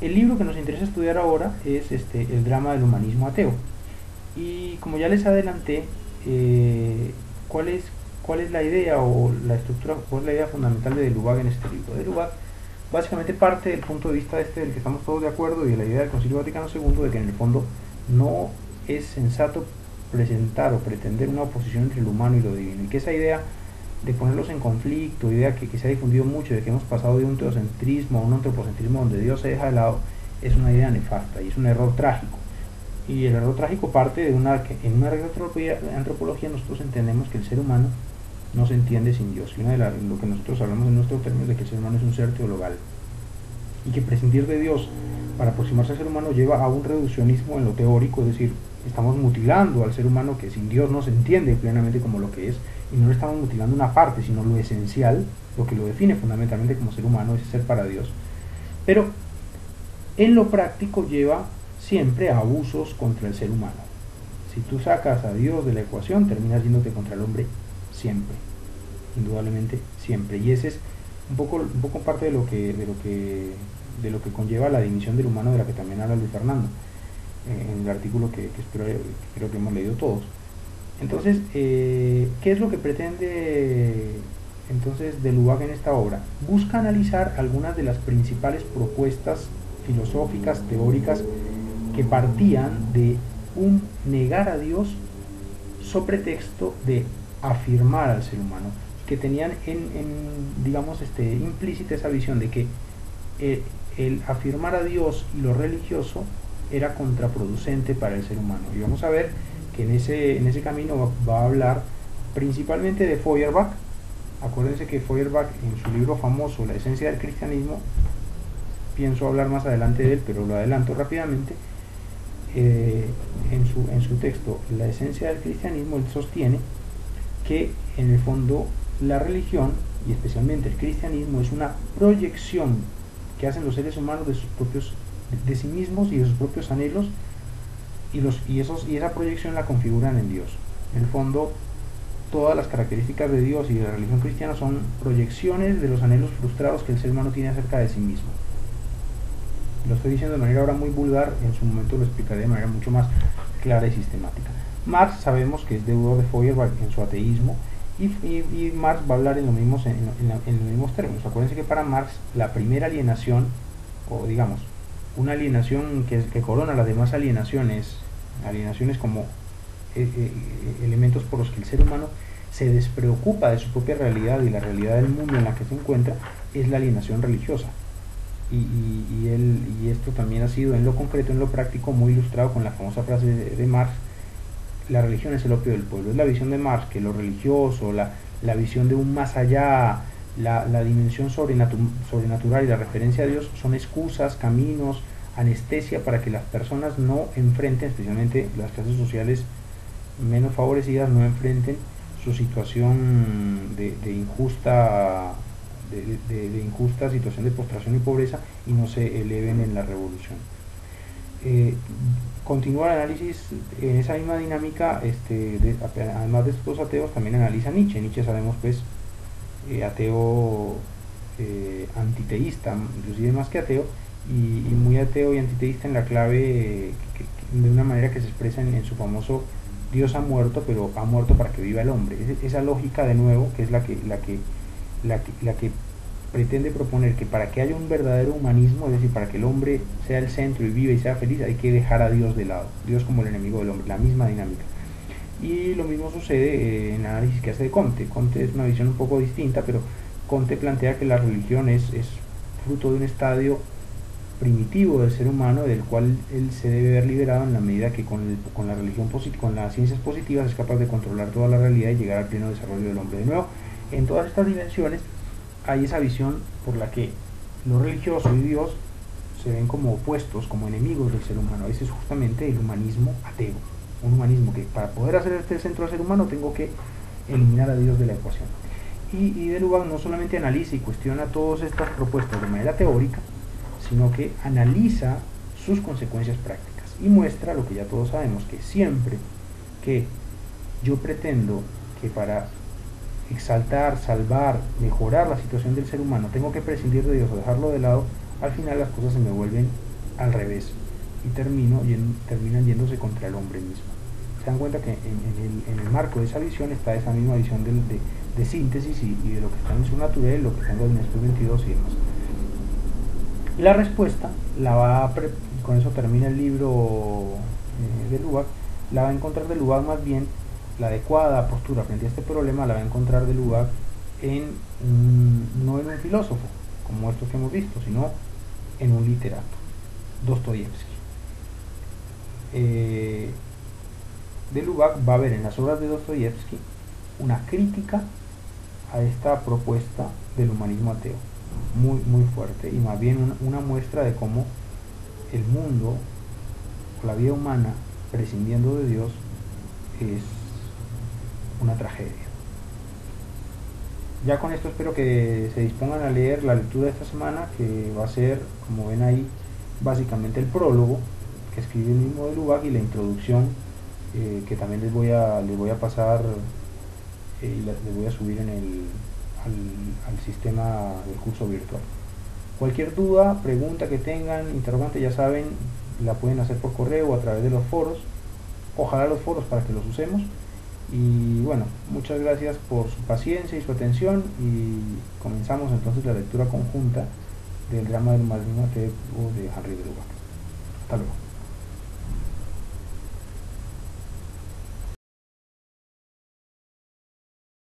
El libro que nos interesa estudiar ahora es El drama del humanismo ateo. Y como ya les adelanté, eh, ¿cuál, es, ¿cuál es la idea o la estructura, cuál es la idea fundamental de Lubac en este libro? De Lubac básicamente parte del punto de vista del que estamos todos de acuerdo y de la idea del Concilio Vaticano II de que en el fondo no es sensato presentar o pretender una oposición entre lo humano y lo divino, y que esa idea de ponerlos en conflicto, idea que se ha difundido mucho, de que hemos pasado de un teocentrismo a un antropocentrismo donde Dios se deja de lado, es una idea nefasta y es un error trágico. Y el error trágico parte de que en una antropología nosotros entendemos que el ser humano no se entiende sin Dios. Y lo que nosotros hablamos en nuestros términos de que el ser humano es un ser teologal. Y que prescindir de Dios para aproximarse al ser humano lleva a un reduccionismo en lo teórico, es decir, estamos mutilando al ser humano que sin Dios no se entiende plenamente como lo que es, y no le estamos mutilando una parte, sino lo esencial, lo que lo define fundamentalmente como ser humano, es ser para Dios. Pero en lo práctico lleva siempre a abusos contra el ser humano. Si tú sacas a Dios de la ecuación, terminas yéndote contra el hombre siempre, indudablemente siempre. Y ese es un poco parte de lo que conlleva la división del humano, de la que también habla Luis Fernando en el artículo que creo que hemos leído todos. Entonces, ¿qué es lo que pretende entonces de Lubac en esta obra? Busca analizar algunas de las principales propuestas filosóficas, teóricas, que partían de un negar a Dios sobre texto de afirmar al ser humano, que tenían digamos, implícita esa visión de que el afirmar a Dios y lo religioso era contraproducente para el ser humano. Y vamos a ver que en ese camino va a hablar principalmente de Feuerbach. Acuérdense que Feuerbach, en su libro famoso La esencia del cristianismo, pienso hablar más adelante de él, pero lo adelanto rápidamente, en su texto La esencia del cristianismo, él sostiene que en el fondo la religión, y especialmente el cristianismo, es una proyección que hacen los seres humanos de sí mismos y de sus propios anhelos, y esa proyección la configuran en Dios. En el fondo, todas las características de Dios y de la religión cristiana son proyecciones de los anhelos frustrados que el ser humano tiene acerca de sí mismo. Lo estoy diciendo de manera ahora muy vulgar, en su momento lo explicaré de manera mucho más clara y sistemática. Marx sabemos que es deudor de Feuerbach en su ateísmo, y Marx va a hablar en los mismos términos. Acuérdense que para Marx la primera alienación, o digamos, una alienación que corona las demás alienaciones como elementos por los que el ser humano se despreocupa de su propia realidad y la realidad del mundo en la que se encuentra, es la alienación religiosa. Y esto también ha sido en lo concreto, en lo práctico, muy ilustrado con la famosa frase de Marx: la religión es el opio del pueblo. Es la visión de Marx que lo religioso, la visión de un más allá, la dimensión sobrenatural y la referencia a Dios son excusas, caminos, anestesia para que las personas no enfrenten, especialmente las clases sociales menos favorecidas, no enfrenten su situación de injusta situación de postración y pobreza, y no se eleven en la revolución. Continúa el análisis en esa misma dinámica. Además de estos ateos, también analiza Nietzsche. Nietzsche, sabemos, pues, ateo, antiteísta, inclusive más que ateo, y muy ateo y antiteísta en la clave, de una manera que se expresa en su famoso Dios ha muerto, pero ha muerto para que viva el hombre. Esa lógica, de nuevo, que es la que pretende proponer que para que haya un verdadero humanismo, es decir, para que el hombre sea el centro y viva y sea feliz, hay que dejar a Dios de lado, Dios como el enemigo del hombre, la misma dinámica. Y lo mismo sucede en el análisis que hace de Comte. Comte es una visión un poco distinta, pero Comte plantea que la religión es fruto de un estadio primitivo del ser humano, del cual él se debe ver liberado en la medida que con la religión con las ciencias positivas es capaz de controlar toda la realidad y llegar al pleno desarrollo del hombre. De nuevo, en todas estas dimensiones hay esa visión por la que lo religioso y Dios se ven como opuestos, como enemigos del ser humano. Ese es justamente el humanismo ateo, un humanismo que para poder hacer este centro del ser humano tengo que eliminar a Dios de la ecuación. Y de Lubac no solamente analiza y cuestiona todas estas propuestas de manera teórica, sino que analiza sus consecuencias prácticas y muestra lo que ya todos sabemos, que siempre que yo pretendo que para exaltar, salvar, mejorar la situación del ser humano tengo que prescindir de Dios o dejarlo de lado, al final las cosas se me vuelven al revés y terminan yéndose contra el hombre mismo. Se dan cuenta que en el marco de esa visión está esa misma visión de síntesis y de lo que está en su naturaleza, lo que está en Gabinete 22 y demás. Y la respuesta con eso termina el libro de Lubac, la va a encontrar de Lubac más bien, la adecuada postura frente a este problema la va a encontrar de Lubac no en un filósofo, como estos que hemos visto, sino en un literato, Dostoyevsky. De Lubac va a ver en las obras de Dostoyevsky una crítica a esta propuesta del humanismo ateo, muy fuerte, y más bien una muestra de cómo el mundo o la vida humana prescindiendo de Dios es una tragedia. Ya con esto espero que se dispongan a leer la lectura de esta semana, que va a ser, como ven ahí, básicamente el prólogo que escribe el mismo de Lubac y la introducción que también les voy a pasar y les voy a subir al sistema del curso virtual. Cualquier duda, pregunta que tengan, interrogante, ya saben, la pueden hacer por correo o a través de los foros. Ojalá los foros para que los usemos. Y bueno, muchas gracias por su paciencia y su atención, y comenzamos entonces la lectura conjunta del drama del humanismo ateo de Henri de Lubac. Hasta luego.